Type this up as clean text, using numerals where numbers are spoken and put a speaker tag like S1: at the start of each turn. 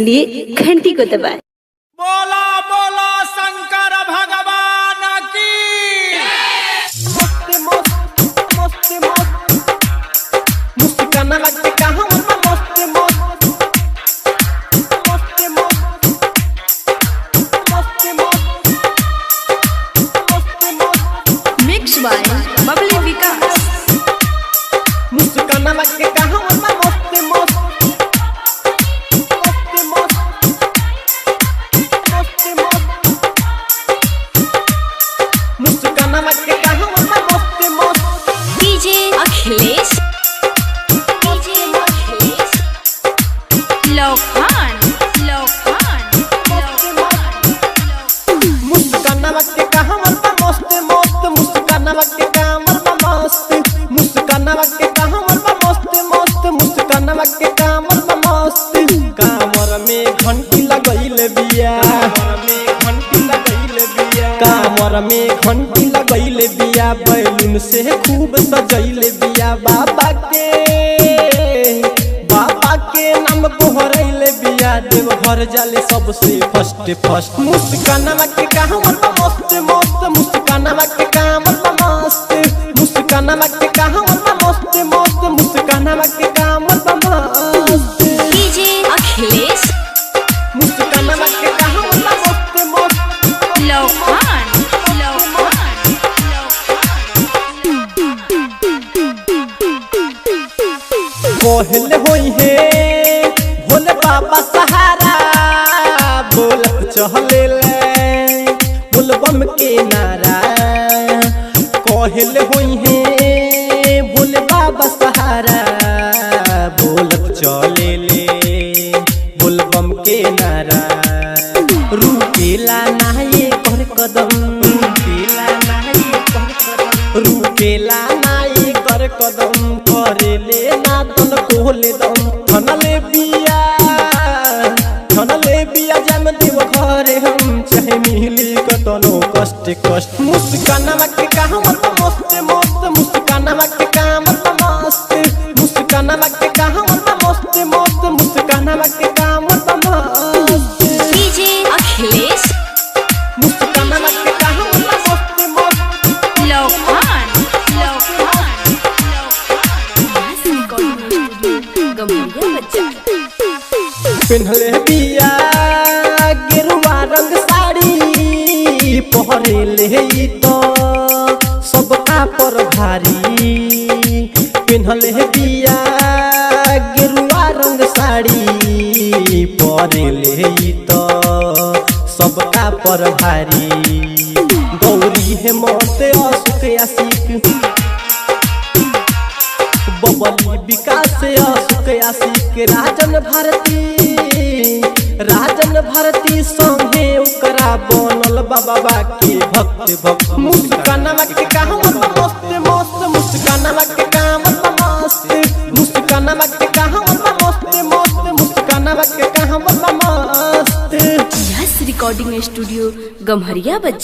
S1: लिए घंटी को दबाएं।
S2: बोला बोला शंकर भगवान की।
S3: मस्ती मस्त मस्ती मस्त मुस्कान लगते कहाँ मस्ती मस्त मस्ती मस्त मस्ती मस्त मस्ती मस्त
S1: मिक्स बाय बबली विकास।
S3: मुस्कान लगते कहाँ मस्ती मस्त मस्ती मस्त मस्ती मस्त मुस्कान लगते कहाँ मस्ती मस्त
S1: डीजे अखिलेश लोखान
S3: मुस्कान लगते कहाँ मस्त मस्त मुस्कान लगते कहाँ मस्त मुस्कान लगते कहाँ मस्त मस्त मुस्कान लगते कहाँ मस्त कामर में घंटी लगैले बिया कामर में घंटी लगैले बिया बैलून से खूब सजैले बिया बाबा के नाम कोहरैले बिया देव घर जाले सबसे फर्स्ट मुस्कान के कहाँ मस्त मस्त मुस्कान के कहाँ मस्त मुस्कान के कहाँ मस्त मस्त मुस्कान के कहाँ मस्त
S1: डीजे अखिलेश
S3: मुस्कान के कहाँ मस्त मस्त
S1: लोखान
S3: कोहल होई है भोले बाबा सहारा बोलत चहले ले बोलबम के नारा कोहल होई है भोले बाबा सहारा बोलत चले ले बोलबम के नारा रुकेला नाये कर कदम रुकेला नाये कर कदम करे ले ना तन कोले दम ठनले बिया जम देव घरे हम चाहे मिली कतनो कष्ट मुस्कान के कहाँ मस्त मस्त मुस्कान के कहाँ मस्त मुस्कान के कहाँ मस्त मस्त मुस्कान के कहाँ मस्त
S1: डीजे अखिलेश
S3: मुस्कान के कहाँ मस्त मस्त
S1: लोखान
S3: पिन्हले बिया गेरुआ रंग साड़ी पहरे ले तो सबका पर भारी पिन्हले बिया गेरुआ रंग साड़ी पहरे ले तो सबका पर भारी गौरी है मोते असुख आशिक बबली विकास असुख आशिक राजन भारती संगे ओकरा बनल बाबा के भक्त मुस्कान के कहाँ मस्त मस्त मुस्कान के कहाँ मस्त मुस्कान के कहाँ मस्त मस्त मुस्कान के कहाँ मस्त।
S1: यस रिकॉर्डिंग स्टूडियो गम्हरिया बच्चा।